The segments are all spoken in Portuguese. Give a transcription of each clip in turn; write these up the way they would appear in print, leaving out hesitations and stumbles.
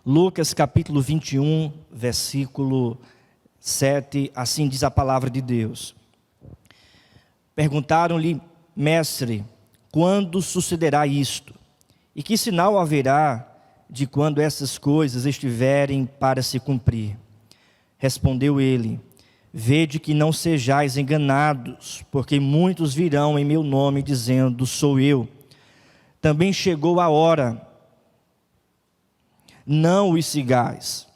Lucas capítulo 21, versículo 7, assim diz a palavra de Deus. Perguntaram-lhe: Mestre, quando sucederá isto? E que sinal haverá de quando essas coisas estiverem para se cumprir? Respondeu ele: Vede que não sejais enganados, porque muitos virão em meu nome dizendo: sou eu. Também chegou a hora, não os sigais.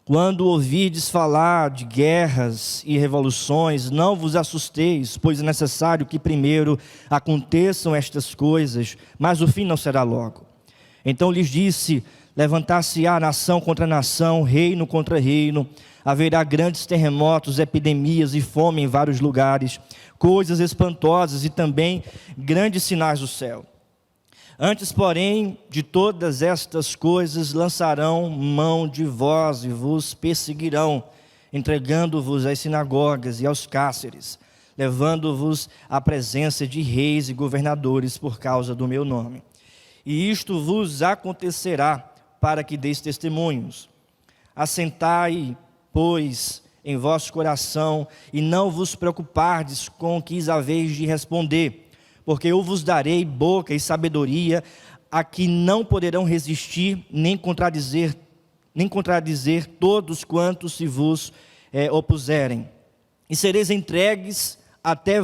Quando ouvirdes falar de guerras e revoluções, não vos assusteis, pois é necessário que primeiro aconteçam estas coisas, mas o fim não será logo. Então lhes disse: levantar-se-á nação contra nação, reino contra reino, haverá grandes terremotos, epidemias e fome em vários lugares, coisas espantosas e também grandes sinais do céu. Antes, porém, de todas estas coisas, lançarão mão de vós e vos perseguirão, entregando-vos às sinagogas e aos cárceres, levando-vos à presença de reis e governadores por causa do meu nome. E isto vos acontecerá para que deis testemunhos. Assentai, pois, em vosso coração, e não vos preocupardes com o que haveis de responder, porque eu vos darei boca e sabedoria a que não poderão resistir, nem contradizer todos quantos se vos opuserem. E sereis entregues até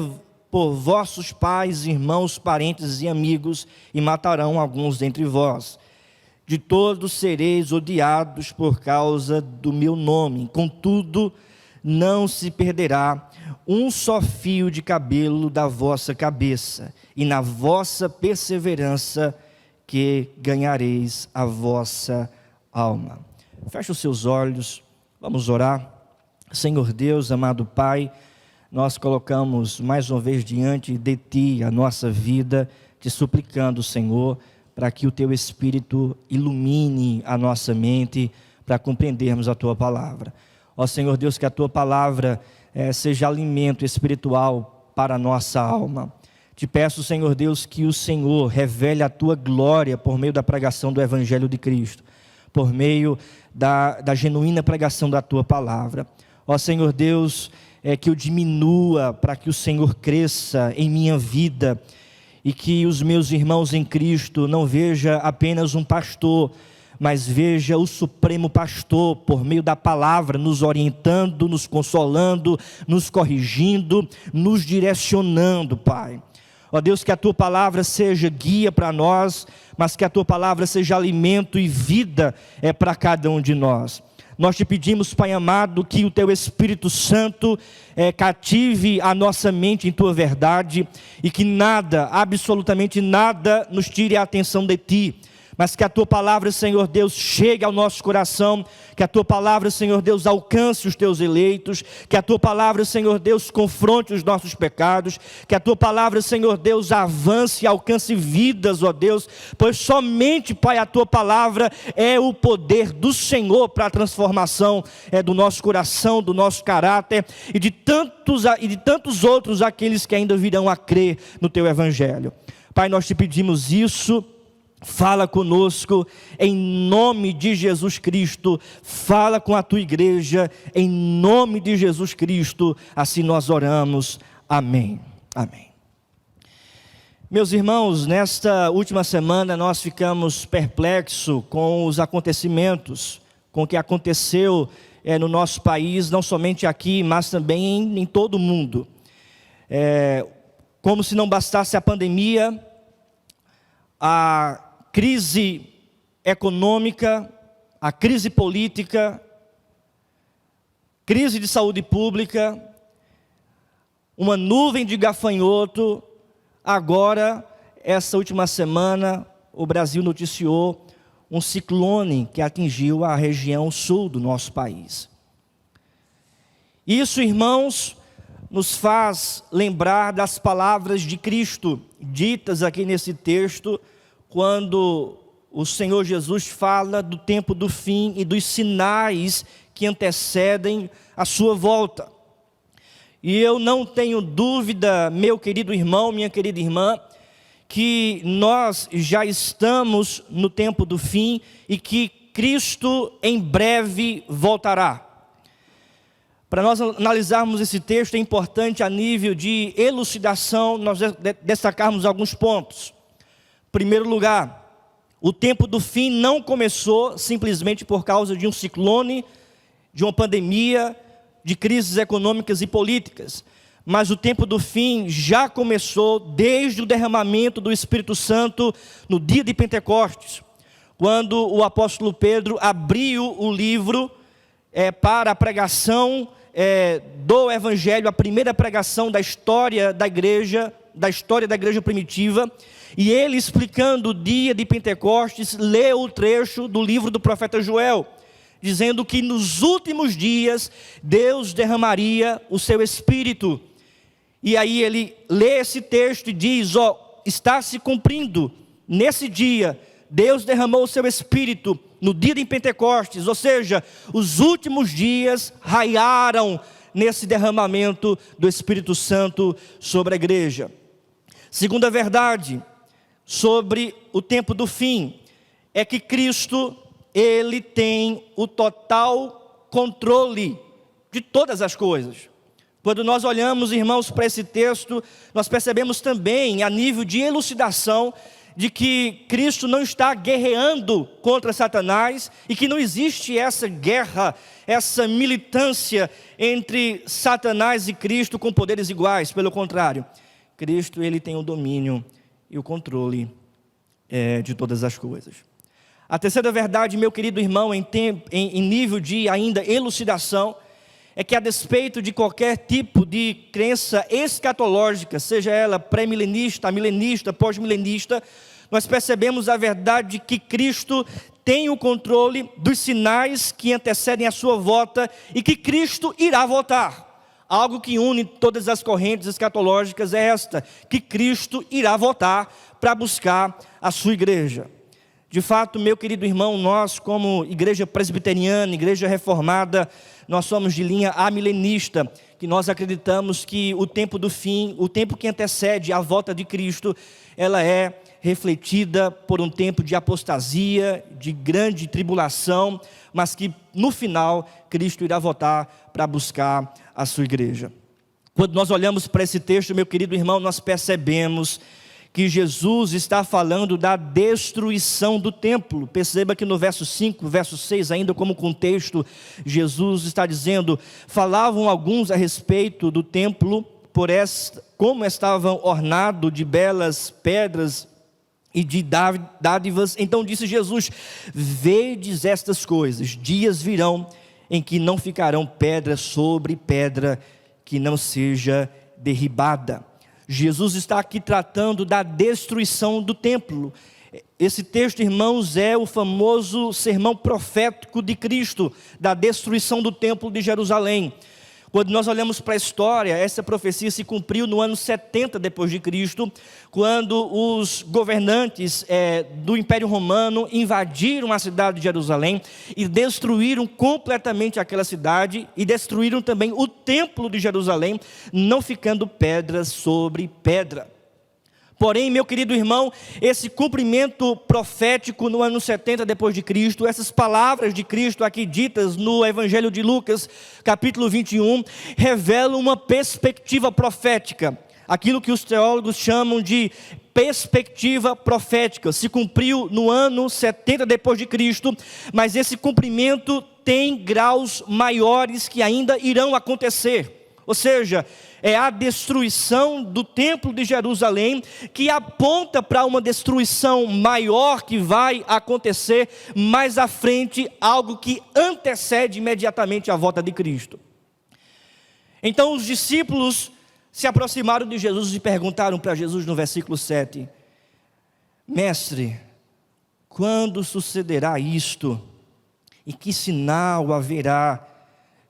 por vossos pais, irmãos, parentes e amigos, e matarão alguns dentre vós. De todos sereis odiados por causa do meu nome. Contudo, não se perderá um só fio de cabelo da vossa cabeça, e na vossa perseverança que ganhareis a vossa alma. Feche os seus olhos, vamos orar. Senhor Deus, amado Pai, nós colocamos mais uma vez diante de Ti a nossa vida, te suplicando, Senhor, para que o Teu Espírito ilumine a nossa mente, para compreendermos a Tua palavra. Ó Senhor Deus, que a Tua palavra seja alimento espiritual para a nossa alma. Te peço, Senhor Deus, que o Senhor revele a Tua glória por meio da pregação do Evangelho de Cristo, por meio da genuína pregação da Tua palavra. Ó Senhor Deus, que eu diminua para que o Senhor cresça em minha vida, e que os meus irmãos em Cristo não veja apenas um pastor, mas veja o supremo pastor por meio da palavra, nos orientando, nos consolando, nos corrigindo, nos direcionando, Pai. Ó Deus, que a Tua palavra seja guia para nós, mas que a Tua palavra seja alimento e vida para cada um de nós. Nós te pedimos, Pai amado, que o Teu Espírito Santo cative a nossa mente em Tua verdade, e que nada, absolutamente nada, nos tire a atenção de Ti, mas que a Tua palavra, Senhor Deus, chegue ao nosso coração, que a Tua palavra, Senhor Deus, alcance os Teus eleitos, que a Tua palavra, Senhor Deus, confronte os nossos pecados, que a Tua palavra, Senhor Deus, avance e alcance vidas, ó Deus, pois somente, Pai, a Tua palavra é o poder do Senhor para a transformação do nosso coração, do nosso caráter, e de tantos outros aqueles que ainda virão a crer no Teu Evangelho. Pai, nós te pedimos isso. Fala conosco em nome de Jesus Cristo, fala com a Tua igreja em nome de Jesus Cristo, assim nós oramos, amém, amém. Meus irmãos, nesta última semana nós ficamos perplexos com os acontecimentos, com o que aconteceu no nosso país, não somente aqui, mas também em todo o mundo. Como se não bastasse a pandemia, a crise econômica, a crise política, crise de saúde pública, uma nuvem de gafanhoto. Agora, essa última semana, o Brasil noticiou um ciclone que atingiu a região sul do nosso país. Isso, irmãos, nos faz lembrar das palavras de Cristo, ditas aqui nesse texto, quando o Senhor Jesus fala do tempo do fim e dos sinais que antecedem a sua volta. E eu não tenho dúvida, meu querido irmão, minha querida irmã, que nós já estamos no tempo do fim, e que Cristo em breve voltará. Para nós analisarmos esse texto, é importante, a nível de elucidação, nós destacarmos alguns pontos. Em primeiro lugar, o tempo do fim não começou simplesmente por causa de um ciclone, de uma pandemia, de crises econômicas e políticas. Mas o tempo do fim já começou desde o derramamento do Espírito Santo no dia de Pentecostes, quando o apóstolo Pedro abriu o livro para a pregação do Evangelho, a primeira pregação da história da igreja primitiva, e ele, explicando o dia de Pentecostes, leu o trecho do livro do profeta Joel, dizendo que nos últimos dias Deus derramaria o seu Espírito. E aí ele lê esse texto e diz: está se cumprindo nesse dia, Deus derramou o seu Espírito no dia de Pentecostes, ou seja, os últimos dias raiaram nesse derramamento do Espírito Santo sobre a igreja. Segunda verdade sobre o tempo do fim é que Cristo, Ele tem o total controle de todas as coisas. Quando nós olhamos, irmãos, para esse texto, nós percebemos também, a nível de elucidação, de que Cristo não está guerreando contra Satanás e que não existe essa guerra, essa militância entre Satanás e Cristo com poderes iguais. Pelo contrário, Cristo, ele tem o domínio e o controle de todas as coisas. A terceira verdade, meu querido irmão, em nível de ainda elucidação, é que a despeito de qualquer tipo de crença escatológica, seja ela pré-milenista, milenista, pós-milenista, nós percebemos a verdade de que Cristo tem o controle dos sinais que antecedem a sua volta e que Cristo irá voltar. Algo que une todas as correntes escatológicas é esta, que Cristo irá voltar para buscar a sua igreja. De fato, meu querido irmão, nós como igreja presbiteriana, igreja reformada, nós somos de linha amilenista, que nós acreditamos que o tempo do fim, o tempo que antecede a volta de Cristo, ela é refletida por um tempo de apostasia, de grande tribulação, mas que no final Cristo irá voltar para buscar a sua igreja. Quando nós olhamos para esse texto, meu querido irmão, nós percebemos que Jesus está falando da destruição do templo. Perceba que no verso 5, verso 6, ainda como contexto, Jesus está dizendo: falavam alguns a respeito do templo, como estavam ornado de belas pedras e de dádivas. Então disse Jesus: vedes estas coisas, dias virão em que não ficarão pedra sobre pedra que não seja derribada. Jesus está aqui tratando da destruição do templo. Esse texto, irmãos, é o famoso sermão profético de Cristo, da destruição do templo de Jerusalém. Quando nós olhamos para a história, essa profecia se cumpriu no ano 70 depois de Cristo, quando os governantes do Império Romano invadiram a cidade de Jerusalém e destruíram completamente aquela cidade e destruíram também o templo de Jerusalém, não ficando pedra sobre pedra. Porém, meu querido irmão, esse cumprimento profético no ano 70 depois de Cristo, essas palavras de Cristo aqui ditas no Evangelho de Lucas, capítulo 21, revelam uma perspectiva profética. Aquilo que os teólogos chamam de perspectiva profética. Se cumpriu no ano 70 depois de Cristo, mas esse cumprimento tem graus maiores que ainda irão acontecer. Ou seja, é a destruição do templo de Jerusalém que aponta para uma destruição maior que vai acontecer mais à frente, algo que antecede imediatamente a volta de Cristo. Então os discípulos se aproximaram de Jesus e perguntaram para Jesus no versículo 7: Mestre, quando sucederá isto? E que sinal haverá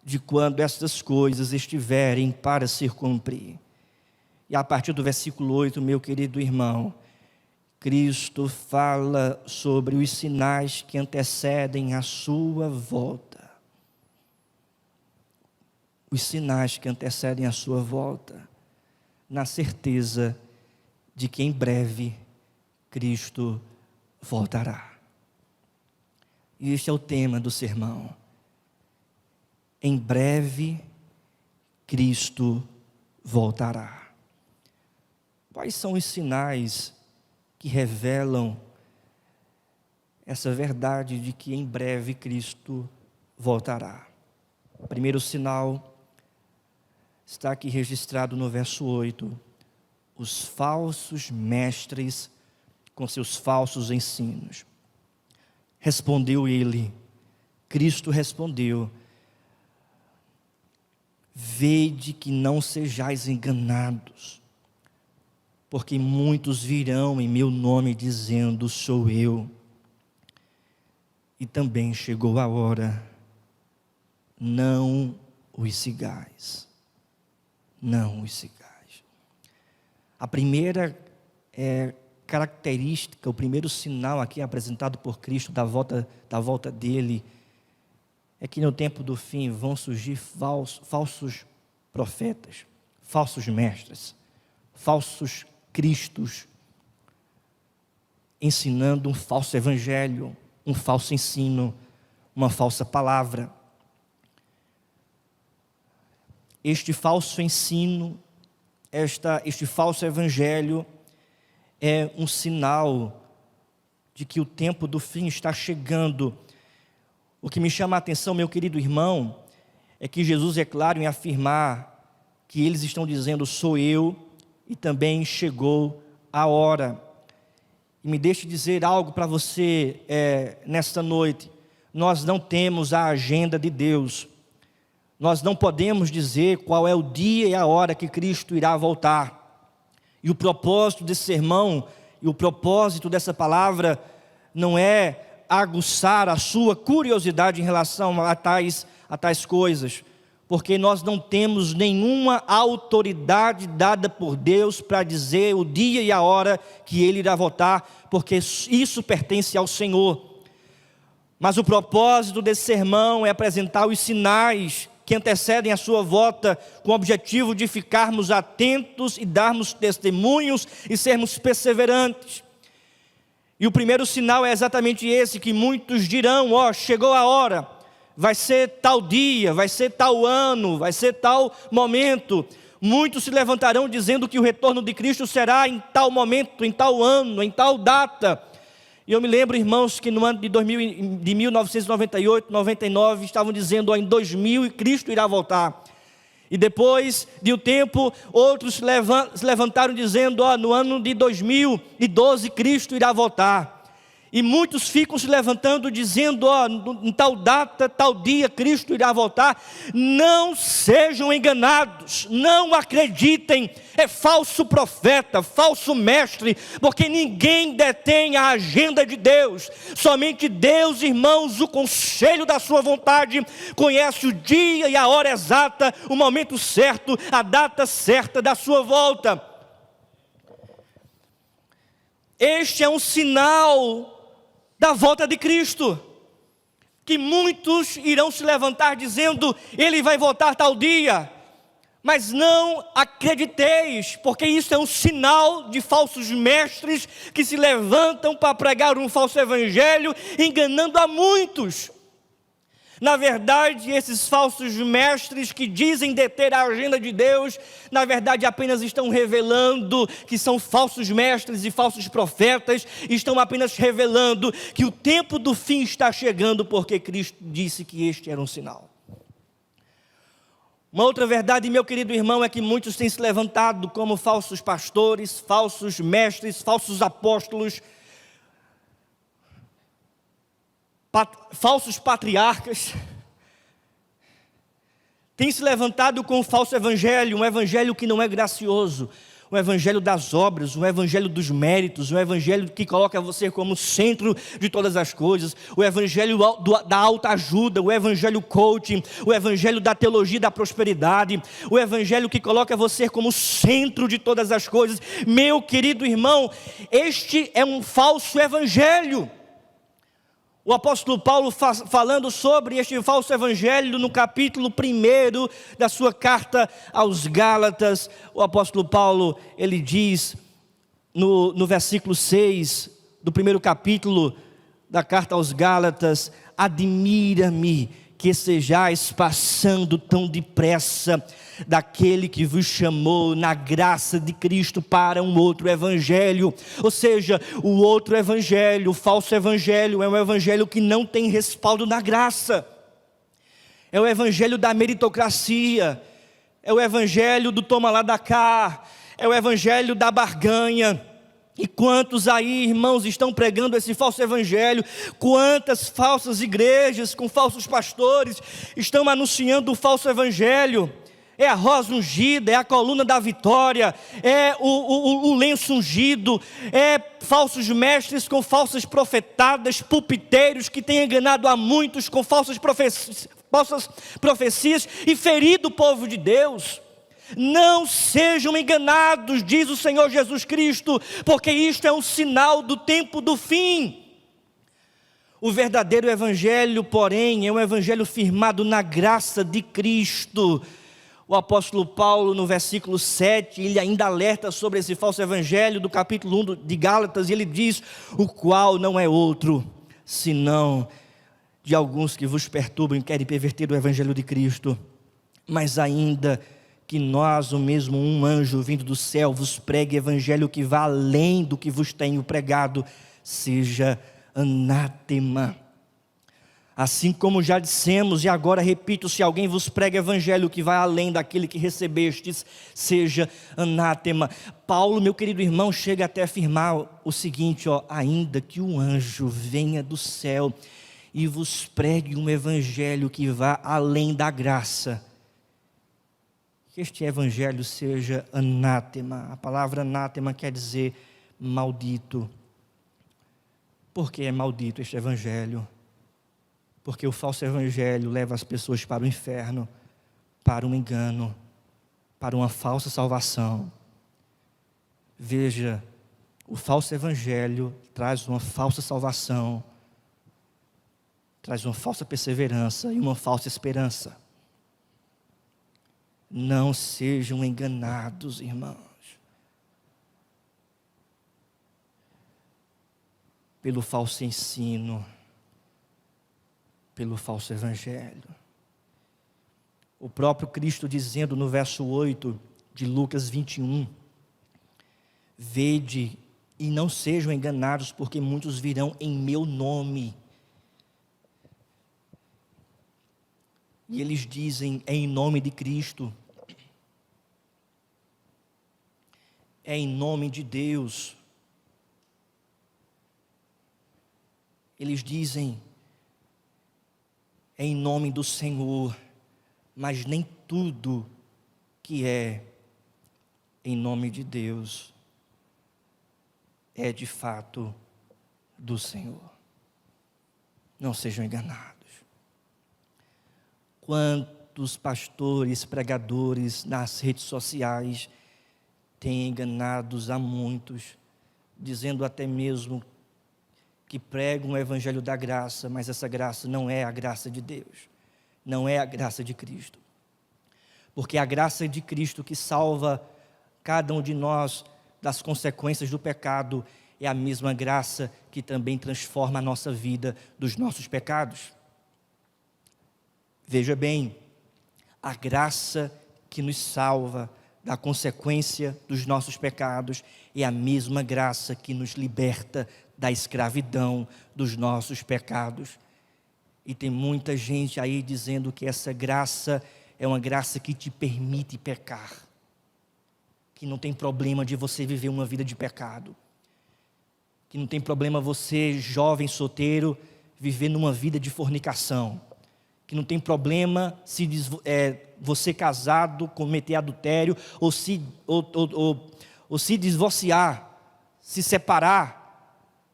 de quando estas coisas estiverem para se cumprir? E a partir do versículo 8, meu querido irmão, Cristo fala sobre os sinais que antecedem a sua volta. Os sinais que antecedem a sua volta, na certeza de que em breve Cristo voltará. E este é o tema do sermão. Em breve, Cristo voltará. Quais são os sinais que revelam essa verdade de que em breve Cristo voltará? O primeiro sinal está aqui registrado no verso 8. Os falsos mestres com seus falsos ensinos. Respondeu ele, Cristo respondeu, vede que não sejais enganados, porque muitos virão em meu nome dizendo, sou eu. E também chegou a hora, não os sigais. Não os sigais. A primeira característica, o primeiro sinal aqui apresentado por Cristo da volta dele, é que no tempo do fim vão surgir falsos profetas, falsos mestres, falsos cristos, ensinando um falso evangelho, um falso ensino, uma falsa palavra. Este falso ensino, este falso evangelho é um sinal de que o tempo do fim está chegando. O que me chama a atenção, meu querido irmão, é que Jesus é claro em afirmar que eles estão dizendo, sou eu, e também chegou a hora. E me deixe dizer algo para você nesta noite. Nós não temos a agenda de Deus. Nós não podemos dizer qual é o dia e a hora que Cristo irá voltar. E o propósito desse sermão, e o propósito dessa palavra, não é aguçar a sua curiosidade em relação a tais coisas, porque nós não temos nenhuma autoridade dada por Deus para dizer o dia e a hora que Ele irá voltar, porque isso pertence ao Senhor. Mas o propósito desse sermão é apresentar os sinais que antecedem a sua volta, com o objetivo de ficarmos atentos e darmos testemunhos e sermos perseverantes. E o primeiro sinal é exatamente esse, que muitos dirão, chegou a hora, vai ser tal dia, vai ser tal ano, vai ser tal momento. Muitos se levantarão dizendo que o retorno de Cristo será em tal momento, em tal ano, em tal data. E eu me lembro, irmãos, que no ano de 1998, 99, estavam dizendo, em 2000 Cristo irá voltar. E depois de um tempo, outros se levantaram dizendo, no ano de 2012 Cristo irá voltar. E muitos ficam se levantando dizendo, em tal data, tal dia Cristo irá voltar. Não sejam enganados, não acreditem, é falso profeta, falso mestre, porque ninguém detém a agenda de Deus. Somente Deus, irmãos, o conselho da sua vontade, conhece o dia e a hora exata, o momento certo, a data certa da sua volta. Este é um sinal da volta de Cristo, que muitos irão se levantar dizendo, Ele vai voltar tal dia, mas não acrediteis, porque isso é um sinal de falsos mestres, que se levantam para pregar um falso evangelho, enganando a muitos. Na verdade, esses falsos mestres que dizem deter a agenda de Deus, na verdade apenas estão revelando que são falsos mestres e falsos profetas, estão apenas revelando que o tempo do fim está chegando, porque Cristo disse que este era um sinal. Uma outra verdade, meu querido irmão, é que muitos têm se levantado como falsos pastores, falsos mestres, falsos apóstolos, falsos patriarcas, tem se levantado com um falso evangelho, um evangelho que não é gracioso, um evangelho das obras, um evangelho dos méritos, um evangelho que coloca você como centro de todas as coisas, o evangelho da autoajuda, o evangelho coaching, o evangelho da teologia da prosperidade, o evangelho que coloca você como centro de todas as coisas. Meu querido irmão, este é um falso evangelho. O apóstolo Paulo falando sobre este falso evangelho no capítulo 1 da sua carta aos Gálatas, o apóstolo Paulo, ele diz no versículo 6 do primeiro capítulo da carta aos Gálatas, admira-me que sejais passando tão depressa daquele que vos chamou na graça de Cristo para um outro evangelho. Ou seja, o outro evangelho, o falso evangelho, é um evangelho que não tem respaldo na graça. É o evangelho da meritocracia, é o evangelho do toma lá da cá, é o evangelho da barganha. E quantos aí, irmãos, estão pregando esse falso evangelho? Quantas falsas igrejas com falsos pastores estão anunciando o falso evangelho? É a rosa ungida, é a coluna da vitória, é o lenço ungido, é falsos mestres com falsas profetadas, pulpiteiros que têm enganado a muitos com falsas profecias e ferido o povo de Deus. Não sejam enganados, diz o Senhor Jesus Cristo, porque isto é um sinal do tempo do fim. O verdadeiro evangelho, porém, é um evangelho firmado na graça de Cristo. O apóstolo Paulo, no versículo 7, ele ainda alerta sobre esse falso evangelho do capítulo 1 de Gálatas, e ele diz: o qual não é outro, senão de alguns que vos perturbam e querem perverter o evangelho de Cristo. Mas ainda que nós, o mesmo um anjo vindo do céu, vos pregue evangelho que vá além do que vos tenho pregado, seja anátema. Assim como já dissemos, e agora repito, se alguém vos prega evangelho que vai além daquele que recebestes, seja anátema. Paulo, meu querido irmão, chega até a afirmar o seguinte, ainda que um anjo venha do céu e vos pregue um evangelho que vá além da graça, que este evangelho seja anátema. A palavra anátema quer dizer maldito. Por que é maldito este evangelho? Porque o falso evangelho leva as pessoas para o inferno, para um engano, para uma falsa salvação. Veja, o falso evangelho traz uma falsa salvação, traz uma falsa perseverança e uma falsa esperança. Não sejam enganados, irmãos, pelo falso ensino, pelo falso evangelho. O próprio Cristo dizendo no verso 8 de Lucas 21, vede e não sejam enganados, porque muitos virão em meu nome. E eles dizem, é em nome de Cristo, é em nome de Deus. Eles dizem, é em nome do Senhor, mas nem tudo que é em nome de Deus é de fato do Senhor. Não sejam enganados. Quantos pastores, pregadores nas redes sociais têm enganado a muitos, dizendo até mesmo que pregam o evangelho da graça, mas essa graça não é a graça de Deus, não é a graça de Cristo. Porque a graça de Cristo que salva cada um de nós das consequências do pecado é a mesma graça que também transforma a nossa vida dos nossos pecados. Veja bem, a graça que nos salva da consequência dos nossos pecados é a mesma graça que nos liberta da escravidão dos nossos pecados. E tem muita gente aí dizendo que essa graça é uma graça que te permite pecar, que não tem problema de você viver uma vida de pecado, que não tem problema você, jovem solteiro, viver numa vida de fornicação, que não tem problema se você casado cometer adultério ou se divorciar, se separar,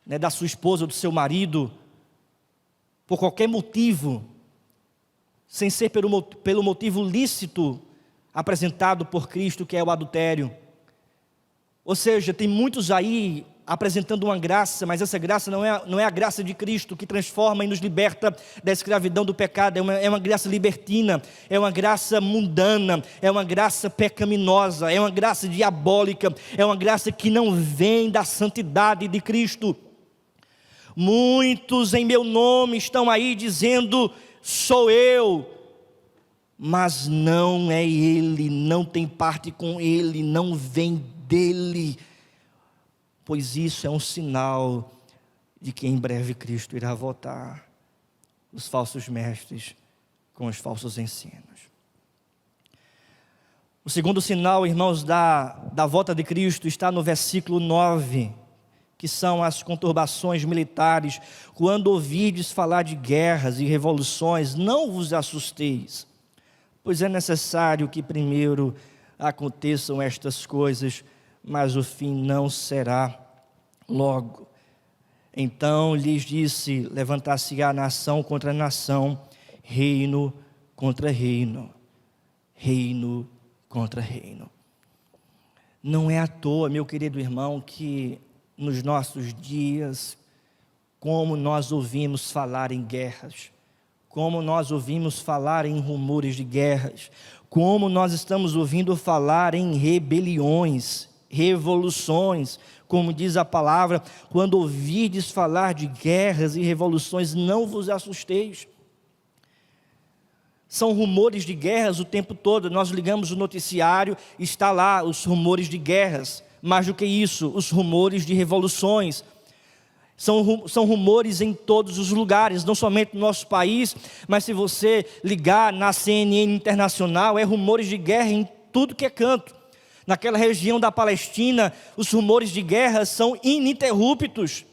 né, da sua esposa ou do seu marido por qualquer motivo, sem ser pelo motivo lícito apresentado por Cristo, que é o adultério. Ou seja, tem muitos aí apresentando uma graça, mas essa graça não é a graça de Cristo que transforma e nos liberta da escravidão do pecado. É uma graça libertina, é uma graça mundana, é uma graça pecaminosa, é uma graça diabólica, é uma graça que não vem da santidade de Cristo. Muitos em meu nome estão aí dizendo: sou eu. Mas não é ele, não tem parte com ele, não vem dele. Pois isso é um sinal de que em breve Cristo irá voltar. Os falsos mestres com os falsos ensinos. O segundo sinal, irmãos, da volta de Cristo está no versículo 9, que são as conturbações militares. Quando ouvirdes falar de guerras e revoluções, não vos assusteis, pois é necessário que primeiro aconteçam estas coisas, mas o fim não será logo. Então lhes disse: levantar-se-á nação contra nação, reino contra reino, reino contra reino. Não é à toa, meu querido irmão, que nos nossos dias, como nós ouvimos falar em guerras, como nós ouvimos falar em rumores de guerras, como nós estamos ouvindo falar em rebeliões, revoluções, como diz a palavra: quando ouvirdes falar de guerras e revoluções, não vos assusteis. São rumores de guerras o tempo todo. Nós ligamos o noticiário, está lá os rumores de guerras. Mais do que isso, os rumores de revoluções. São rumores em todos os lugares, não somente no nosso país, mas se você ligar na CNN internacional, é rumores de guerra em tudo que é canto. Naquela região da Palestina, os rumores de guerra são ininterruptos.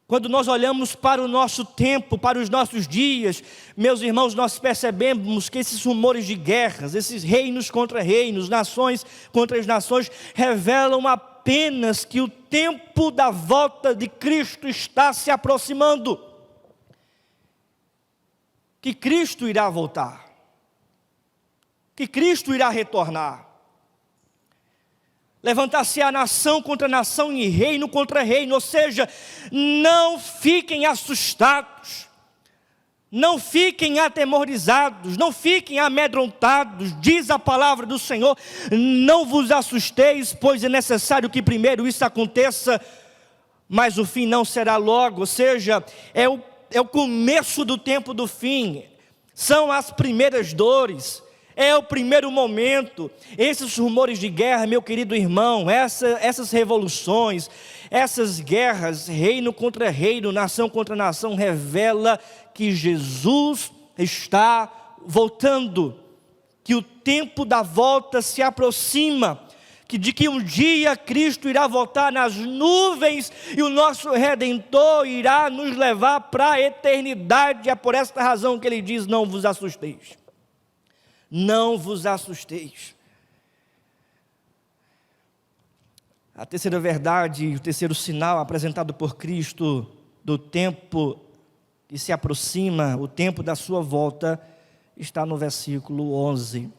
Quando nós olhamos para o nosso tempo, para os nossos dias, meus irmãos, nós percebemos que esses rumores de guerras, esses reinos contra reinos, nações contra as nações, revelam apenas que o tempo da volta de Cristo está se aproximando. Que Cristo irá voltar. Que Cristo irá retornar. Levantar-se-á nação contra nação e reino contra reino. Ou seja, não fiquem assustados, não fiquem atemorizados, não fiquem amedrontados. Diz a palavra do Senhor: não vos assusteis, pois é necessário que primeiro isso aconteça, mas o fim não será logo. Ou seja, é o começo do tempo do fim, são as primeiras dores, é o primeiro momento. Esses rumores de guerra, meu querido irmão, essas revoluções, essas guerras, reino contra reino, nação contra nação, revela que Jesus está voltando, que o tempo da volta se aproxima, de que um dia Cristo irá voltar nas nuvens e o nosso Redentor irá nos levar para a eternidade. É por esta razão que ele diz: não vos assusteis. Não vos assusteis. A terceira verdade, o terceiro sinal apresentado por Cristo do tempo que se aproxima, o tempo da sua volta, está no versículo 11,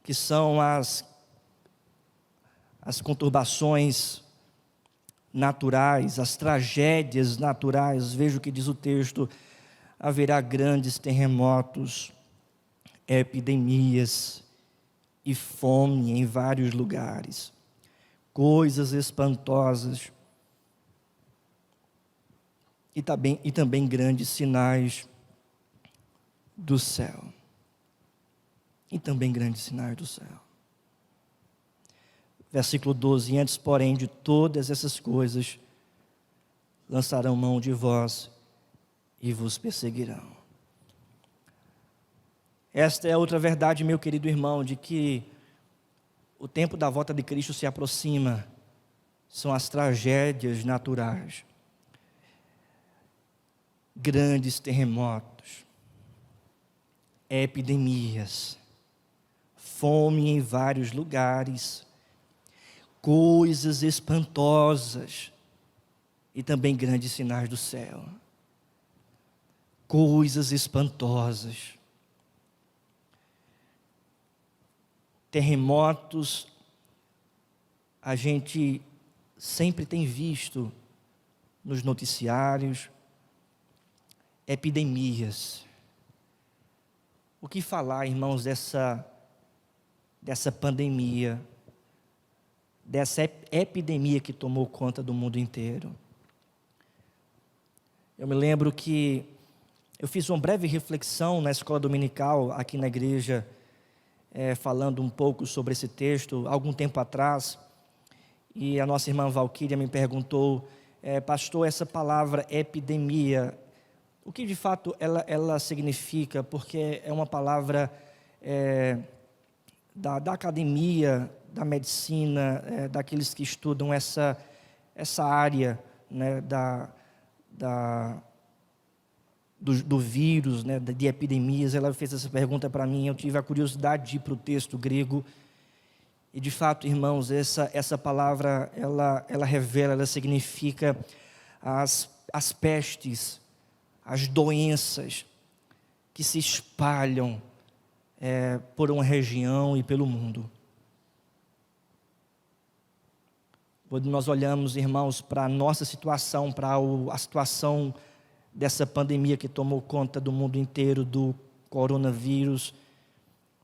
que são as conturbações naturais, as tragédias naturais. Veja o que diz o texto: haverá grandes terremotos, epidemias e fome em vários lugares, coisas espantosas e também grandes sinais do céu. E também grandes sinais do céu. Versículo 12: antes, porém, de todas essas coisas, lançarão mão de vós e vos perseguirão. Esta é outra verdade, meu querido irmão, de que o tempo da volta de Cristo se aproxima. São as tragédias naturais, grandes terremotos, epidemias, fome em vários lugares, coisas espantosas e também grandes sinais do céu. Coisas espantosas, terremotos, a gente sempre tem visto nos noticiários, epidemias. O que falar, irmãos, dessa pandemia dessa epidemia que tomou conta do mundo inteiro. Eu me lembro que eu fiz uma breve reflexão na escola dominical, aqui na igreja, falando um pouco sobre esse texto, algum tempo atrás, e a nossa irmã Valquíria me perguntou, pastor, essa palavra epidemia, o que de fato ela significa? Porque é uma palavra da academia, da medicina, daqueles que estudam essa área, né, do vírus, né, de epidemias. Ela fez essa pergunta para mim, eu tive a curiosidade de ir para o texto grego, e de fato, irmãos, essa palavra, ela revela, ela significa as pestes, as doenças que se espalham por uma região e pelo mundo. Quando nós olhamos, irmãos, para a nossa situação, para a situação dessa pandemia que tomou conta do mundo inteiro, do coronavírus,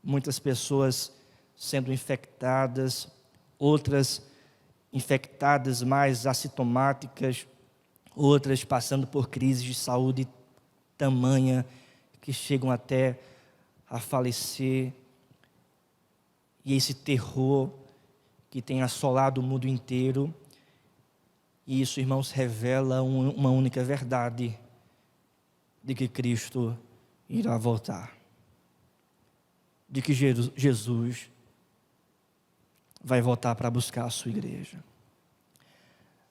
muitas pessoas sendo infectadas, outras infectadas mais assintomáticas, outras passando por crises de saúde tamanha que chegam até a falecer, e esse terror que tem assolado o mundo inteiro. E isso, irmãos, revela uma única verdade, de que Cristo irá voltar, de que Jesus vai voltar para buscar a sua igreja.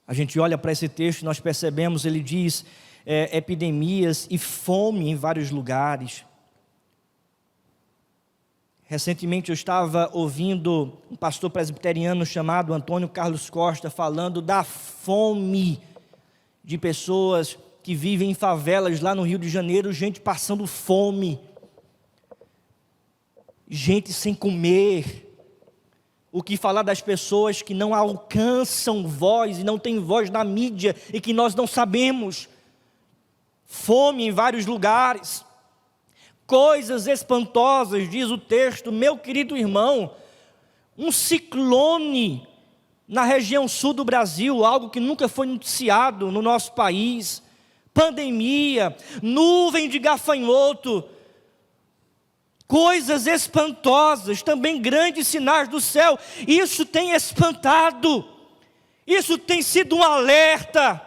A gente olha para esse texto e nós percebemos, ele diz, epidemias e fome em vários lugares. Recentemente eu estava ouvindo um pastor presbiteriano chamado Antônio Carlos Costa falando da fome de pessoas que vivem em favelas lá no Rio de Janeiro, gente passando fome, gente sem comer. O que falar das pessoas que não alcançam voz e não têm voz na mídia e que nós não sabemos. Fome em vários lugares. Coisas espantosas, diz o texto, meu querido irmão, um ciclone na região sul do Brasil, algo que nunca foi noticiado no nosso país, pandemia, nuvem de gafanhoto, coisas espantosas, também grandes sinais do céu. Isso tem espantado, isso tem sido um alerta,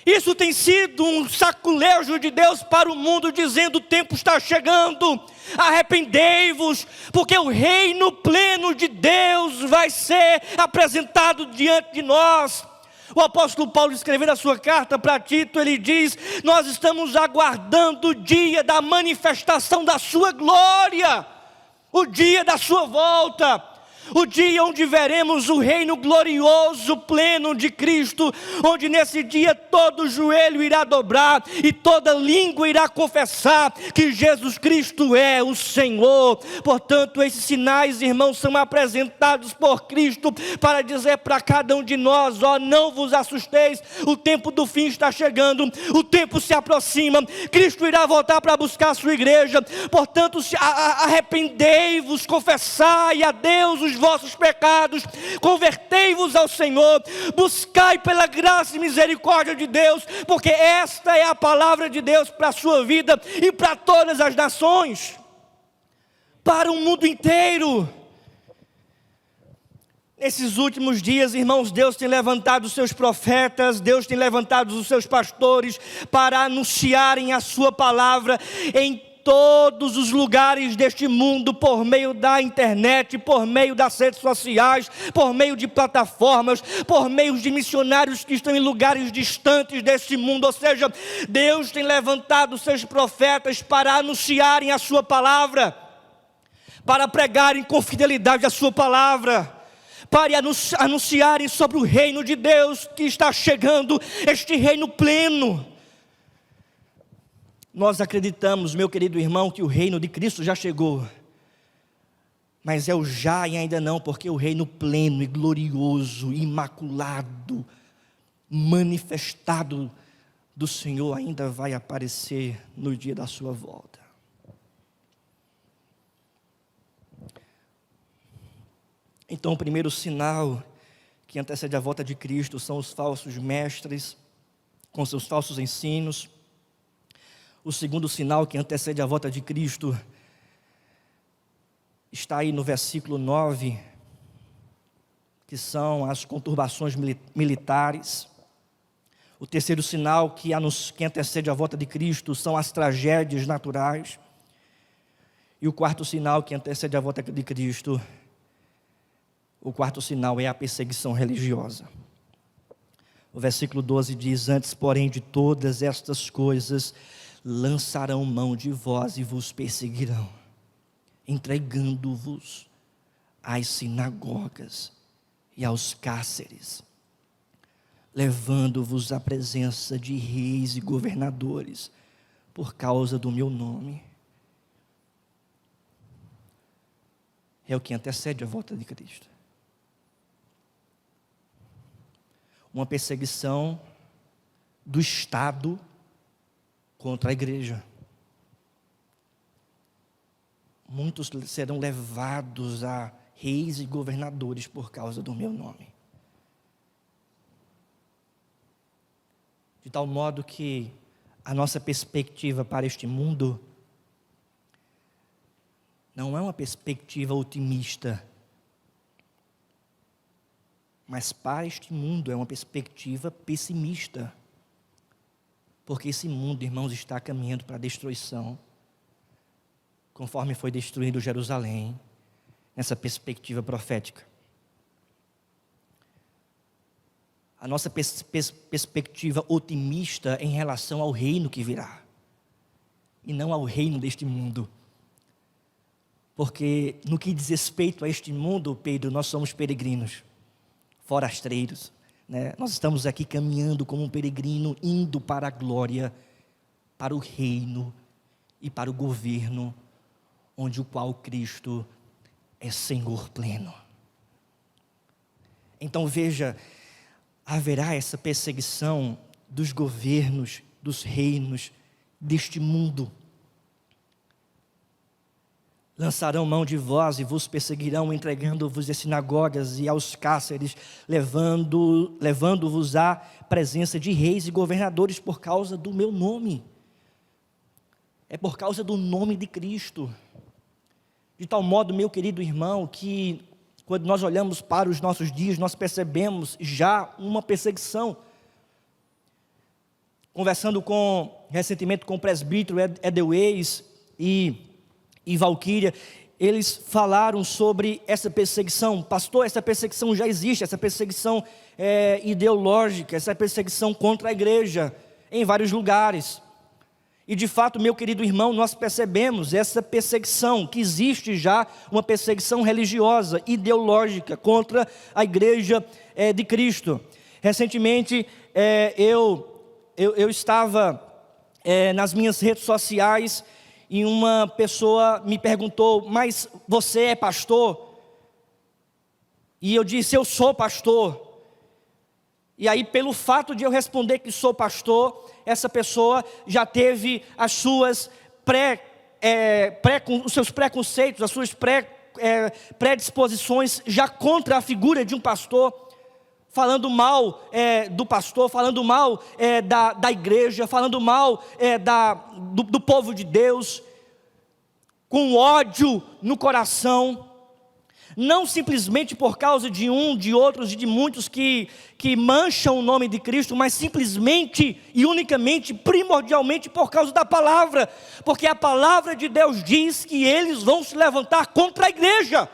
isso tem sido um saculejo de Deus para o mundo, dizendo: o tempo está chegando, arrependei-vos, porque o reino pleno de Deus vai ser apresentado diante de nós. O apóstolo Paulo, escrevendo a sua carta para Tito, ele diz: nós estamos aguardando o dia da manifestação da sua glória, o dia da sua volta, o dia onde veremos o reino glorioso, pleno de Cristo, onde nesse dia todo joelho irá dobrar e toda língua irá confessar que Jesus Cristo é o Senhor. Portanto, esses sinais, irmãos, são apresentados por Cristo para dizer para cada um de nós: ó, não vos assusteis, o tempo do fim está chegando, o tempo se aproxima, Cristo irá voltar para buscar a sua igreja. Portanto, arrependei-vos, confessai a Deus os vossos pecados, convertei-vos ao Senhor, buscai pela graça e misericórdia de Deus, porque esta é a palavra de Deus para a sua vida e para todas as nações, para o mundo inteiro. Nesses últimos dias, irmãos, Deus tem levantado os seus profetas, Deus tem levantado os seus pastores para anunciarem a sua palavra em todos os lugares deste mundo, por meio da internet, por meio das redes sociais, por meio de plataformas, por meio de missionários que estão em lugares distantes deste mundo. Ou seja, Deus tem levantado os seus profetas para anunciarem a sua palavra, para pregarem com fidelidade a sua palavra, para anunciarem sobre o reino de Deus que está chegando, este reino pleno. Nós acreditamos, meu querido irmão, que o reino de Cristo já chegou, mas é o já e ainda não, porque o reino pleno e glorioso, imaculado, manifestado do Senhor ainda vai aparecer no dia da sua volta. Então, o primeiro sinal que antecede a volta de Cristo são os falsos mestres, com seus falsos ensinos. O segundo sinal que antecede a volta de Cristo está aí no versículo 9, que são as conturbações militares. O terceiro sinal que antecede a volta de Cristo são as tragédias naturais. E o quarto sinal que antecede a volta de Cristo, o quarto sinal é a perseguição religiosa. O versículo 12 diz: antes, porém, de todas estas coisas, lançarão mão de vós e vos perseguirão, entregando-vos às sinagogas e aos cárceres, levando-vos à presença de reis e governadores, por causa do meu nome. É o que antecede a volta de Cristo. Uma perseguição do Estado contra a igreja. Muitos serão levados a reis e governadores por causa do meu nome. De tal modo que a nossa perspectiva para este mundo não é uma perspectiva otimista, mas para este mundo é uma perspectiva pessimista. Porque esse mundo, irmãos, está caminhando para a destruição, conforme foi destruído Jerusalém, nessa perspectiva profética. A nossa perspectiva otimista em relação ao reino que virá, e não ao reino deste mundo. Porque no que diz respeito a este mundo, Pedro, nós somos peregrinos, forasteiros, né? Nós estamos aqui caminhando como um peregrino, indo para a glória, para o reino e para o governo, onde o qual Cristo é Senhor pleno. Então veja, haverá essa perseguição dos governos, dos reinos deste mundo. Lançarão mão de vós e vos perseguirão, entregando-vos às sinagogas e aos cárceres, levando-vos à presença de reis e governadores por causa do meu nome. É por causa do nome de Cristo. De tal modo, meu querido irmão, que quando nós olhamos para os nossos dias, nós percebemos já uma perseguição. Conversando recentemente com o presbítero Edelweiss e Valquíria, eles falaram sobre essa perseguição. Pastor, essa perseguição já existe, essa perseguição ideológica, essa perseguição contra a igreja, em vários lugares. E de fato, meu querido irmão, nós percebemos essa perseguição, que existe já uma perseguição religiosa, ideológica, contra a igreja de Cristo. Recentemente, eu estava nas minhas redes sociais, e uma pessoa me perguntou: mas você é pastor? E eu disse: eu sou pastor. E aí, pelo fato de eu responder que sou pastor, essa pessoa já teve as suas os seus preconceitos, as suas predisposições já contra a figura de um pastor, falando mal do pastor, falando mal da igreja, falando mal do povo de Deus, com ódio no coração, não simplesmente por causa de de outros e de muitos que mancham o nome de Cristo, mas simplesmente e unicamente, primordialmente por causa da palavra, porque a palavra de Deus diz que eles vão se levantar contra a igreja.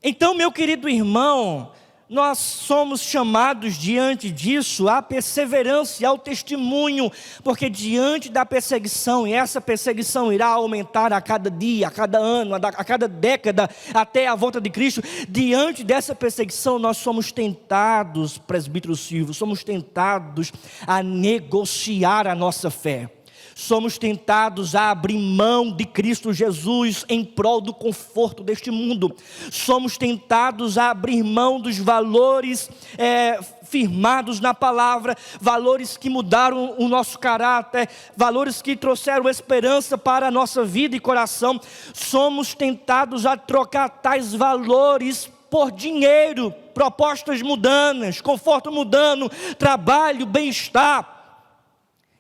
Então, meu querido irmão, nós somos chamados diante disso à perseverança e ao testemunho, porque diante da perseguição, e essa perseguição irá aumentar a cada dia, a cada ano, a cada década, até a volta de Cristo, diante dessa perseguição nós somos tentados, presbítero Silvio, somos tentados a negociar a nossa fé. Somos tentados a abrir mão de Cristo Jesus em prol do conforto deste mundo. Somos tentados a abrir mão dos valores firmados na palavra, valores que mudaram o nosso caráter, valores que trouxeram esperança para a nossa vida e coração. Somos tentados a trocar tais valores por dinheiro, propostas mundanas, conforto mundano, trabalho, bem-estar.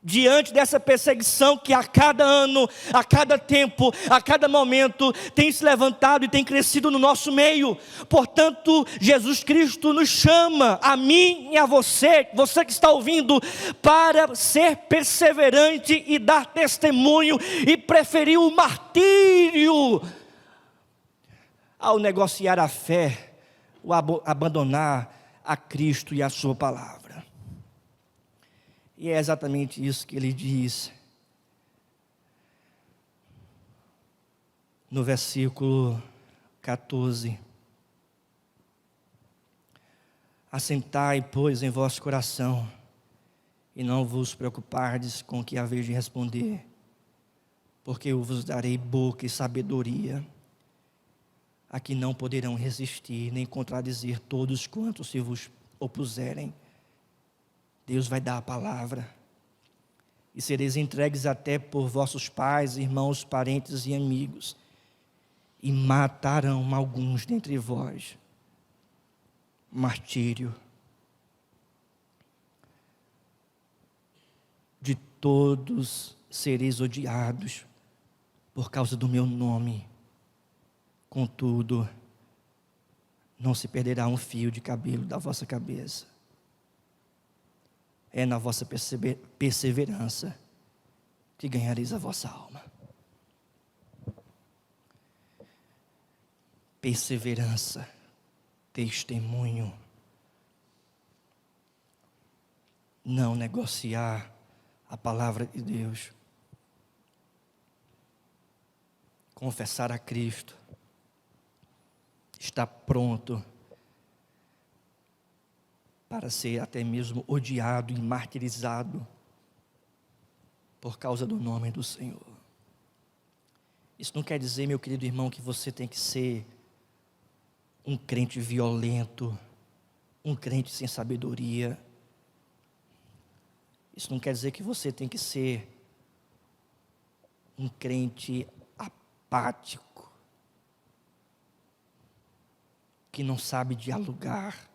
Diante dessa perseguição que a cada ano, a cada tempo, a cada momento tem se levantado e tem crescido no nosso meio. Portanto, Jesus Cristo nos chama, a mim e a você que está ouvindo, para ser perseverante e dar testemunho e preferir o martírio ao negociar a fé, o abandonar a Cristo e a sua palavra. E é exatamente isso que ele diz no versículo 14. Assentai, pois, em vosso coração, e não vos preocupardes com o que haveis de responder, porque eu vos darei boca e sabedoria, a que não poderão resistir, nem contradizer todos quantos se vos opuserem. Deus vai dar a palavra, e sereis entregues até por vossos pais, irmãos, parentes e amigos, e matarão alguns dentre vós. Martírio. De todos sereis odiados por causa do meu nome. Contudo, não se perderá um fio de cabelo da vossa cabeça. É na vossa perseverança que ganhareis a vossa alma. Perseverança, testemunho, não negociar a palavra de Deus, confessar a Cristo, estar pronto para ser até mesmo odiado e martirizado por causa do nome do Senhor. Isso não quer dizer, meu querido irmão, que você tem que ser um crente violento, um crente sem sabedoria. Isso não quer dizer que você tem que ser um crente apático, que não sabe dialogar,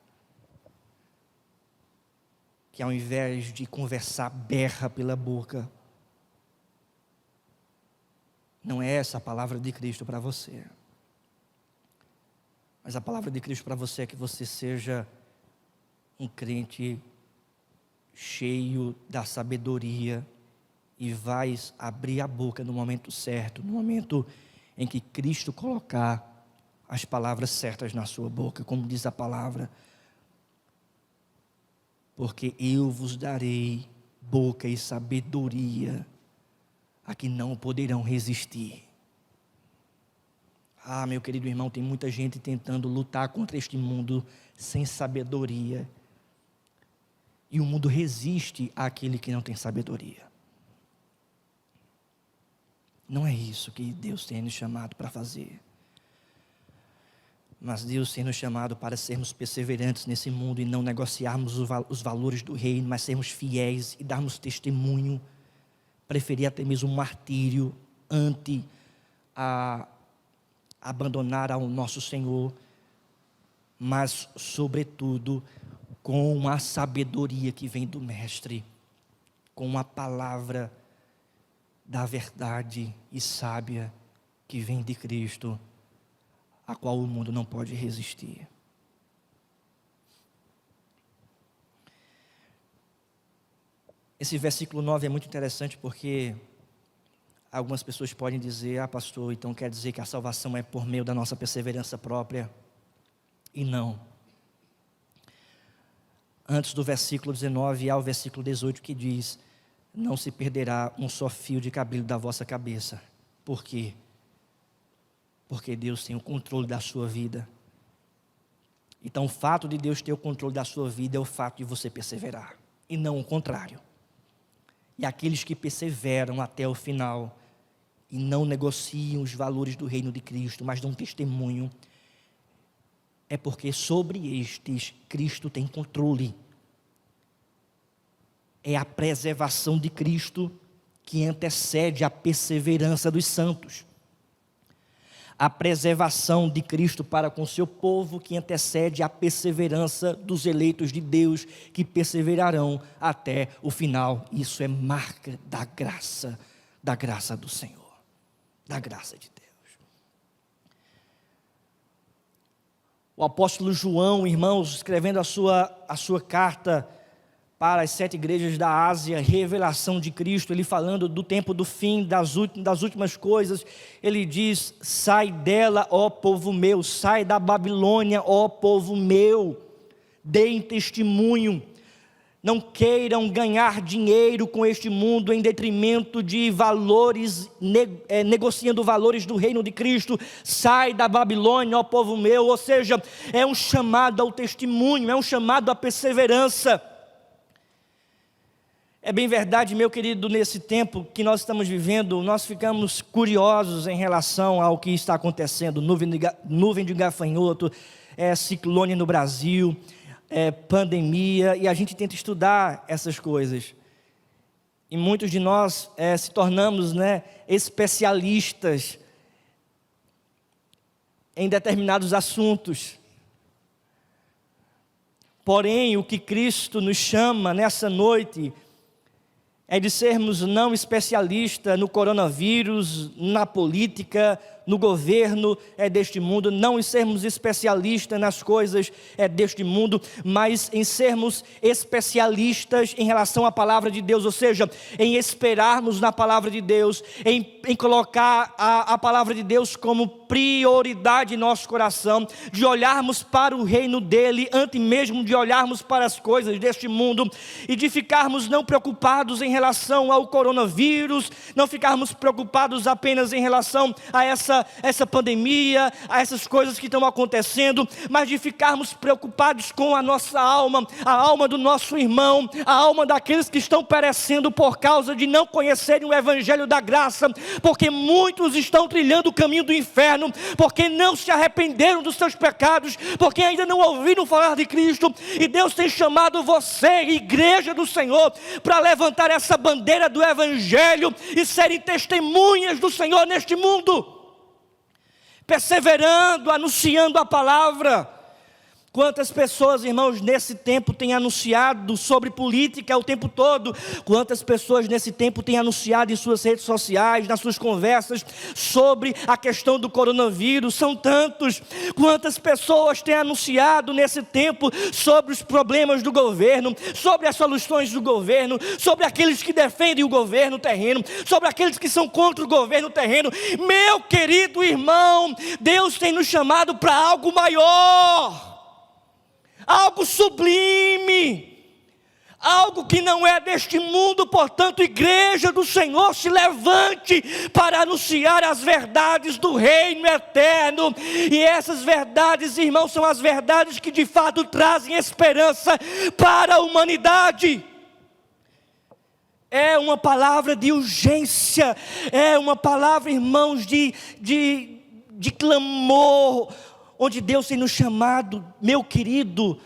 que ao invés de conversar, berra pela boca. Não é essa a palavra de Cristo para você. Mas a palavra de Cristo para você é que você seja um crente cheio da sabedoria e vais abrir a boca no momento certo, no momento em que Cristo colocar as palavras certas na sua boca, como diz a palavra. Porque eu vos darei boca e sabedoria, a que não poderão resistir. Ah, meu querido irmão, tem muita gente tentando lutar contra este mundo sem sabedoria. E o mundo resiste àquele que não tem sabedoria. Não é isso que Deus tem nos chamado para fazer. Mas Deus tem nos chamado para sermos perseverantes nesse mundo e não negociarmos os valores do reino, mas sermos fiéis e darmos testemunho, preferir até mesmo um martírio ante a abandonar ao nosso Senhor, mas sobretudo com a sabedoria que vem do Mestre, com a palavra da verdade e sábia que vem de Cristo, a qual o mundo não pode resistir. Esse versículo 9 é muito interessante porque algumas pessoas podem dizer: pastor, então quer dizer que a salvação é por meio da nossa perseverança própria? E não. Antes do versículo 19 há o versículo 18 que diz: não se perderá um só fio de cabelo da vossa cabeça. Por quê? Porque Deus tem o controle da sua vida. Então o fato de Deus ter o controle da sua vida é o fato de você perseverar, e não o contrário. E aqueles que perseveram até o final e não negociam os valores do reino de Cristo, mas dão testemunho, é porque sobre estes Cristo tem controle. É a preservação de Cristo que antecede a perseverança dos santos. A preservação de Cristo para com seu povo que antecede a perseverança dos eleitos de Deus que perseverarão até o final. Isso é marca da graça do Senhor, da graça de Deus. O apóstolo João, irmãos, escrevendo a sua carta para as 7 igrejas da Ásia, revelação de Cristo, ele falando do tempo do fim, das últimas coisas, ele diz: sai dela, ó povo meu, sai da Babilônia, ó povo meu, deem testemunho, não queiram ganhar dinheiro com este mundo em detrimento de valores, negociando valores do reino de Cristo. Sai da Babilônia, ó povo meu. Ou seja, é um chamado ao testemunho, é um chamado à perseverança. É bem verdade, meu querido, nesse tempo que nós estamos vivendo, nós ficamos curiosos em relação ao que está acontecendo. Nuvem de gafanhoto, ciclone no Brasil, pandemia, e a gente tenta estudar essas coisas. E muitos de nós se tornamos especialistas em determinados assuntos. Porém, o que Cristo nos chama nessa noite é de sermos não especialistas no coronavírus, na política, no governo deste mundo, não em sermos especialistas nas coisas deste mundo, mas em sermos especialistas em relação à palavra de Deus, ou seja, em esperarmos na palavra de Deus, em colocar a palavra de Deus como prioridade em nosso coração, de olharmos para o reino dele, antes mesmo de olharmos para as coisas deste mundo, e de ficarmos não preocupados em relação ao coronavírus, não ficarmos preocupados apenas em relação a essa pandemia, a essas coisas que estão acontecendo, mas de ficarmos preocupados com a nossa alma, a alma do nosso irmão, a alma daqueles que estão perecendo por causa de não conhecerem o evangelho da graça, porque muitos estão trilhando o caminho do inferno, porque não se arrependeram dos seus pecados, porque ainda não ouviram falar de Cristo. E Deus tem chamado você, igreja do Senhor, para levantar essa bandeira do evangelho e serem testemunhas do Senhor neste mundo, perseverando, anunciando a palavra. Quantas pessoas, irmãos, nesse tempo têm anunciado sobre política o tempo todo? Quantas pessoas nesse tempo têm anunciado em suas redes sociais, nas suas conversas, sobre a questão do coronavírus? São tantos. Quantas pessoas têm anunciado nesse tempo sobre os problemas do governo, sobre as soluções do governo, sobre aqueles que defendem o governo terreno, sobre aqueles que são contra o governo terreno? Meu querido irmão, Deus tem nos chamado para algo maior, algo sublime, algo que não é deste mundo. Portanto, igreja do Senhor, se levante para anunciar as verdades do reino eterno. E essas verdades, irmãos, são as verdades que de fato trazem esperança para a humanidade. É uma palavra de urgência, é uma palavra, irmãos, de clamor, onde Deus tem nos chamado, meu querido,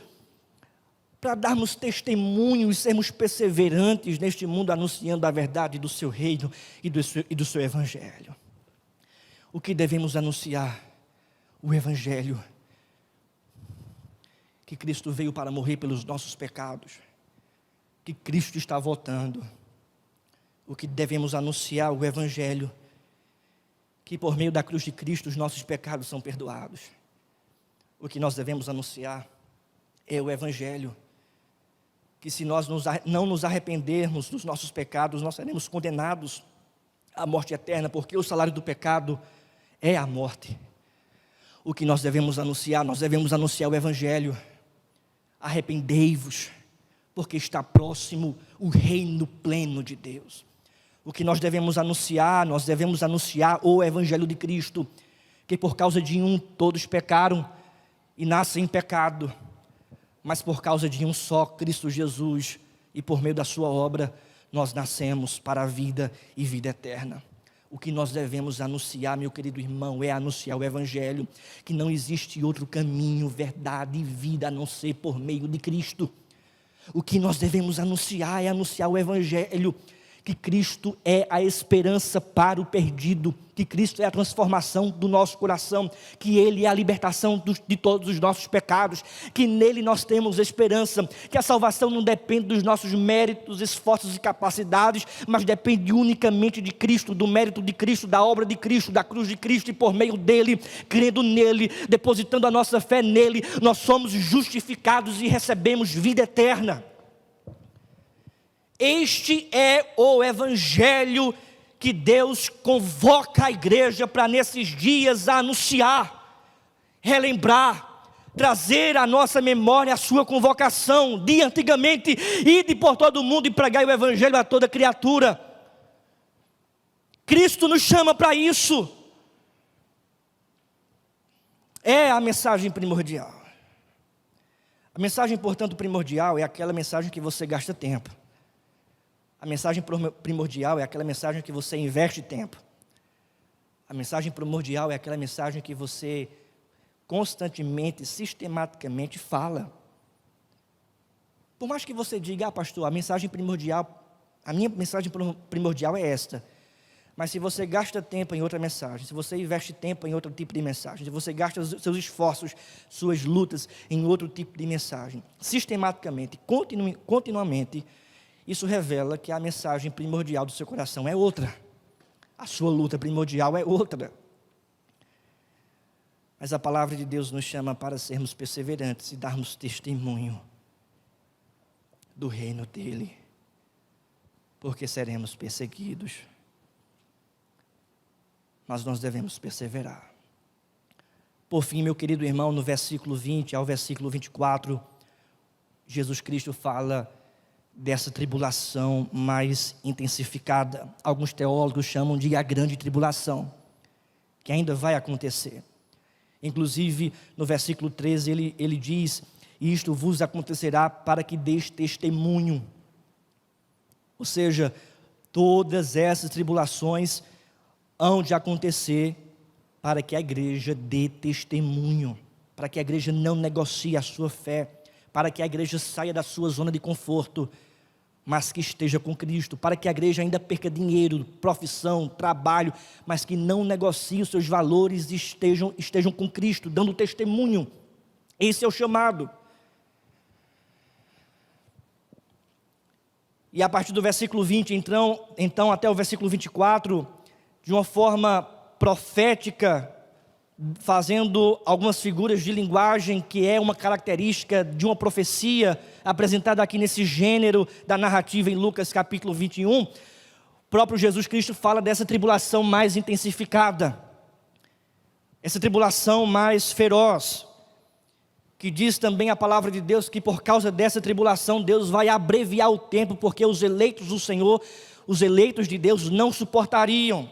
para darmos testemunho e sermos perseverantes neste mundo, anunciando a verdade do seu reino e do seu evangelho. O que devemos anunciar? O evangelho, que Cristo veio para morrer pelos nossos pecados, que Cristo está voltando. O que devemos anunciar? O evangelho, que por meio da cruz de Cristo os nossos pecados são perdoados. O que nós devemos anunciar é o evangelho, que se nós não nos arrependermos dos nossos pecados, nós seremos condenados à morte eterna, porque o salário do pecado é a morte. O que nós devemos anunciar? Nós devemos anunciar o evangelho. Arrependei-vos, porque está próximo o reino pleno de Deus. O que nós devemos anunciar? Nós devemos anunciar o evangelho de Cristo, que por causa de um todos pecaram e nascem em pecado, mas por causa de um só, Cristo Jesus, e por meio da sua obra, nós nascemos para a vida e vida eterna. O que nós devemos anunciar, meu querido irmão, é anunciar o Evangelho, que não existe outro caminho, verdade e vida a não ser por meio de Cristo. O que nós devemos anunciar é anunciar o Evangelho, que Cristo é a esperança para o perdido, que Cristo é a transformação do nosso coração, que Ele é a libertação de todos os nossos pecados, que nele nós temos esperança, que a salvação não depende dos nossos méritos, esforços e capacidades, mas depende unicamente de Cristo, do mérito de Cristo, da obra de Cristo, da cruz de Cristo, e por meio dele, crendo nele, depositando a nossa fé nele, nós somos justificados e recebemos vida eterna. Este é o Evangelho que Deus convoca a igreja para nesses dias anunciar, relembrar, trazer à nossa memória a sua convocação de antigamente, ide por todo o mundo e pregai o Evangelho a toda criatura. Cristo nos chama para isso. É a mensagem primordial. A mensagem, portanto, primordial é aquela mensagem que você gasta tempo. A mensagem primordial é aquela mensagem que você investe tempo. A mensagem primordial é aquela mensagem que você constantemente, sistematicamente fala. Por mais que você diga, pastor, a minha mensagem primordial é esta. Mas se você gasta tempo em outra mensagem, se você investe tempo em outro tipo de mensagem, se você gasta seus esforços, suas lutas em outro tipo de mensagem, sistematicamente, continuamente, isso revela que a mensagem primordial do seu coração é outra. A sua luta primordial é outra. Mas a palavra de Deus nos chama para sermos perseverantes e darmos testemunho do reino dele, porque seremos perseguidos. Mas nós devemos perseverar. Por fim, meu querido irmão, no versículo 20 ao versículo 24, Jesus Cristo fala dessa tribulação mais intensificada. Alguns teólogos chamam de a grande tribulação, que ainda vai acontecer. Inclusive, no versículo 13, ele diz, isto vos acontecerá para que deis testemunho. Ou seja, todas essas tribulações hão de acontecer para que a igreja dê testemunho, para que a igreja não negocie a sua fé, para que a igreja saia da sua zona de conforto, mas que esteja com Cristo, para que a igreja ainda perca dinheiro, profissão, trabalho, mas que não negocie os seus valores e estejam com Cristo, dando testemunho. Esse é o chamado. E a partir do versículo 20, então até o versículo 24, de uma forma profética, fazendo algumas figuras de linguagem que é uma característica de uma profecia apresentada aqui nesse gênero da narrativa em Lucas capítulo 21, o próprio Jesus Cristo fala dessa tribulação mais intensificada, essa tribulação mais feroz, que diz também a palavra de Deus que por causa dessa tribulação Deus vai abreviar o tempo, porque os eleitos do Senhor, os eleitos de Deus não suportariam.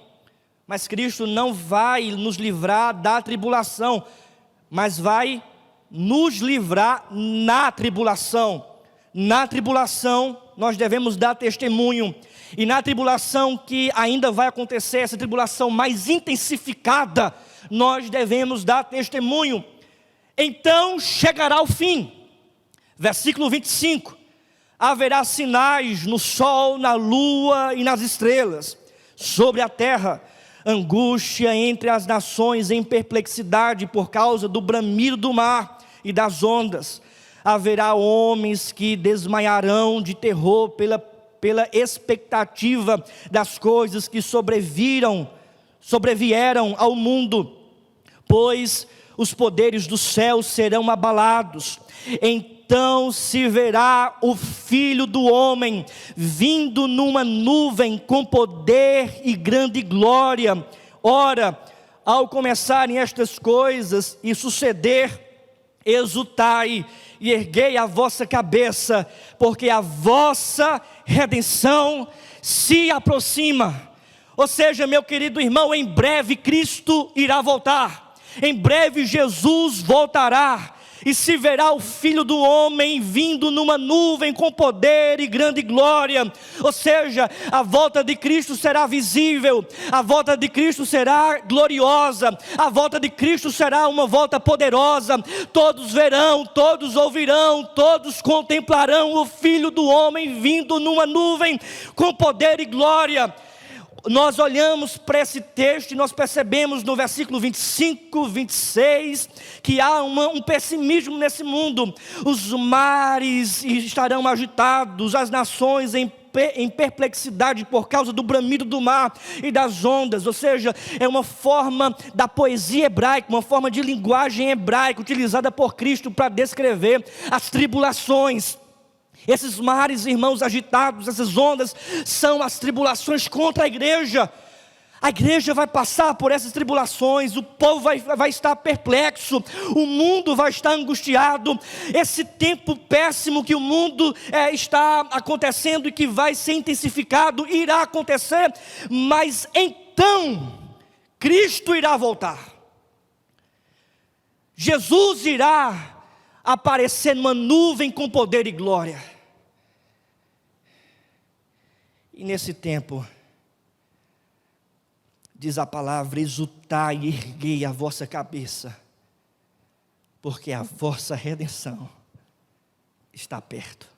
Mas Cristo não vai nos livrar da tribulação, mas vai nos livrar na tribulação. Na tribulação nós devemos dar testemunho. E na tribulação que ainda vai acontecer, essa tribulação mais intensificada, nós devemos dar testemunho. Então chegará o fim. Versículo 25. Haverá sinais no sol, na lua e nas estrelas, sobre a terra, angústia entre as nações em perplexidade por causa do bramido do mar e das ondas. Haverá homens que desmaiarão de terror pela expectativa das coisas que sobrevieram ao mundo, pois os poderes do céu serão abalados. Então se verá o Filho do Homem vindo numa nuvem com poder e grande glória. Ora, ao começarem estas coisas e suceder, exultai e erguei a vossa cabeça, porque a vossa redenção se aproxima. Ou seja, meu querido irmão, em breve Cristo irá voltar. Em breve Jesus voltará. e se verá o Filho do Homem vindo numa nuvem com poder e grande glória. Ou seja, a volta de Cristo será visível, a volta de Cristo será gloriosa, a volta de Cristo será uma volta poderosa. Todos verão, todos ouvirão, todos contemplarão o Filho do Homem vindo numa nuvem com poder e glória. Nós olhamos para esse texto e nós percebemos no versículo 25, 26, que há um pessimismo nesse mundo. Os mares estarão agitados, as nações em perplexidade por causa do bramido do mar e das ondas. Ou seja, é uma forma da poesia hebraica, uma forma de linguagem hebraica utilizada por Cristo para descrever as tribulações. Esses mares, irmãos, agitados, essas ondas, são as tribulações contra a igreja. A igreja vai passar por essas tribulações, o povo vai estar perplexo, o mundo vai estar angustiado. Esse tempo péssimo que o mundo está acontecendo e que vai ser intensificado, irá acontecer, mas então, Cristo irá voltar. Jesus irá aparecer numa nuvem com poder e glória. E nesse tempo, diz a palavra, exultai e erguei a vossa cabeça, porque a vossa redenção está perto,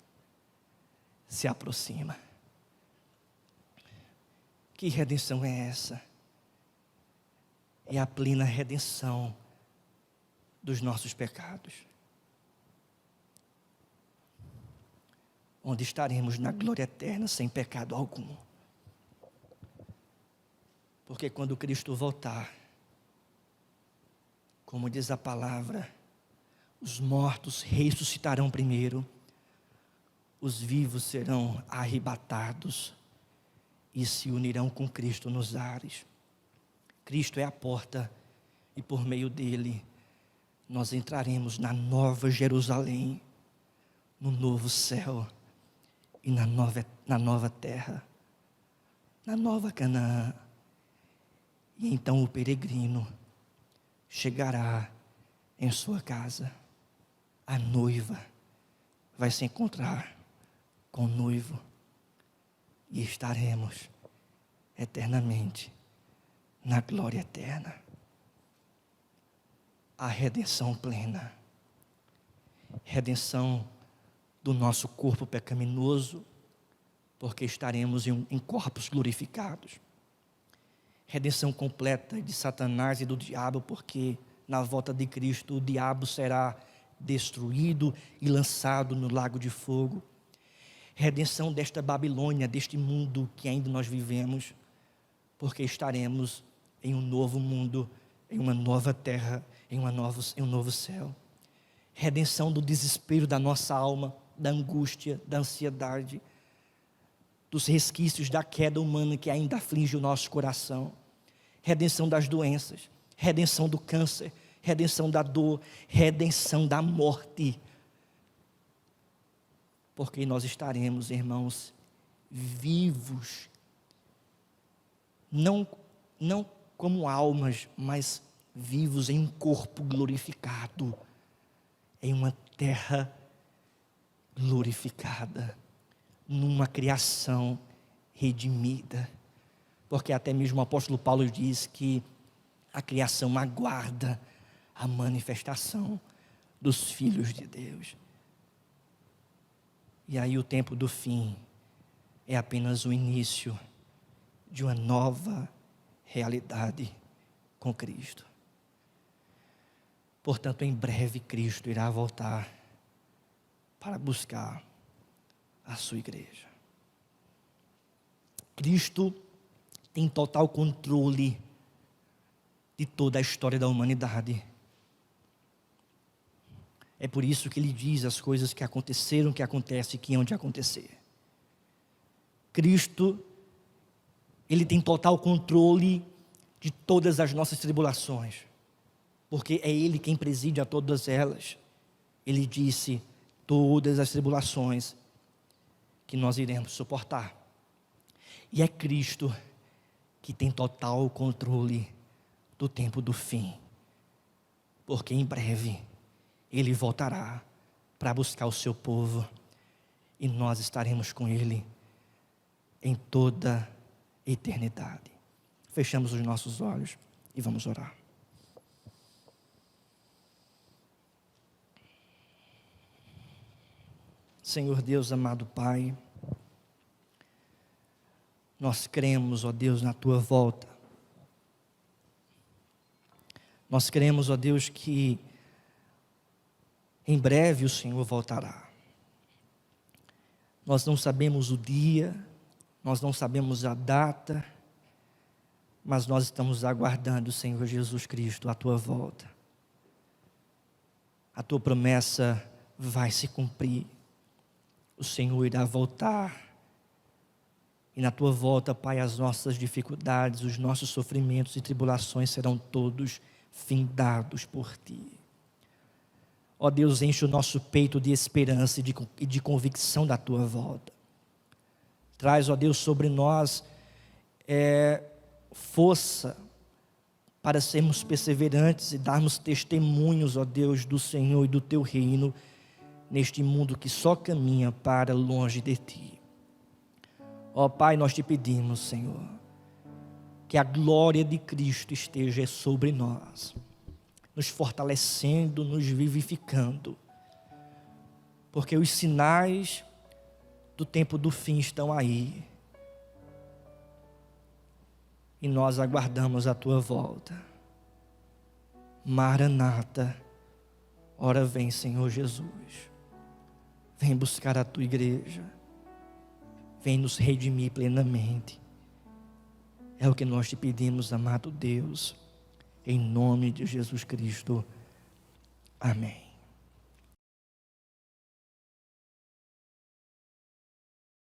se aproxima. Que redenção é essa? É a plena redenção dos nossos pecados, onde estaremos na glória eterna sem pecado algum. Porque quando Cristo voltar, como diz a palavra, os mortos ressuscitarão primeiro, os vivos serão arrebatados e se unirão com Cristo nos ares. Cristo é a porta e por meio dele nós entraremos na nova Jerusalém, no novo céu e na nova terra, na nova Canaã. E então o peregrino chegará em sua casa. A noiva vai se encontrar com o noivo e estaremos eternamente na glória eterna. A redenção plena, redenção do nosso corpo pecaminoso, porque estaremos em corpos glorificados. Redenção completa de Satanás e do diabo, porque na volta de Cristo o diabo será destruído e lançado no lago de fogo. Redenção desta Babilônia, deste mundo que ainda nós vivemos, porque estaremos em um novo mundo, em uma nova terra, em um novo céu. Redenção do desespero da nossa alma, da angústia, da ansiedade, dos resquícios da queda humana que ainda aflige o nosso coração. Redenção das doenças, redenção do câncer, redenção da dor, redenção da morte. Porque nós estaremos, irmãos, vivos, não como almas, mas vivos em um corpo glorificado, em uma terra glorificada, numa criação redimida. Porque até mesmo o apóstolo Paulo diz que a criação aguarda a manifestação dos filhos de Deus. E aí o tempo do fim é apenas o início de uma nova realidade com Cristo. Portanto, em breve Cristo irá voltar para buscar a sua igreja. Cristo tem total controle de toda a história da humanidade. É por isso que ele diz as coisas que aconteceram, que acontecem e que hão de acontecer. Cristo, ele tem total controle de todas as nossas tribulações, porque é ele quem preside a todas elas. Ele disse todas as tribulações que nós iremos suportar. E é Cristo que tem total controle do tempo do fim, porque em breve Ele voltará para buscar o seu povo, e nós estaremos com Ele em toda a eternidade. Fechamos os nossos olhos e vamos orar. Senhor Deus, amado Pai, nós cremos, ó Deus, na Tua volta. Nós cremos, ó Deus, que em breve o Senhor voltará. Nós não sabemos o dia, nós não sabemos a data, mas nós estamos aguardando, Senhor Jesus Cristo, a Tua volta. A Tua promessa vai se cumprir. O Senhor irá voltar. E na Tua volta, Pai, as nossas dificuldades, os nossos sofrimentos e tribulações serão todos findados por Ti. Ó Deus, enche o nosso peito de esperança e de convicção da Tua volta. Traz, ó Deus, sobre nós força para sermos perseverantes e darmos testemunhos, ó Deus, do Senhor e do Teu reino, neste mundo que só caminha para longe de Ti. Ó Pai, nós Te pedimos, Senhor, que a glória de Cristo esteja sobre nós, nos fortalecendo, nos vivificando, porque os sinais do tempo do fim estão aí, e nós aguardamos a Tua volta. Maranata, ora vem, Senhor Jesus, vem buscar a Tua igreja, vem nos redimir plenamente. É o que nós Te pedimos, amado Deus, em nome de Jesus Cristo. Amém.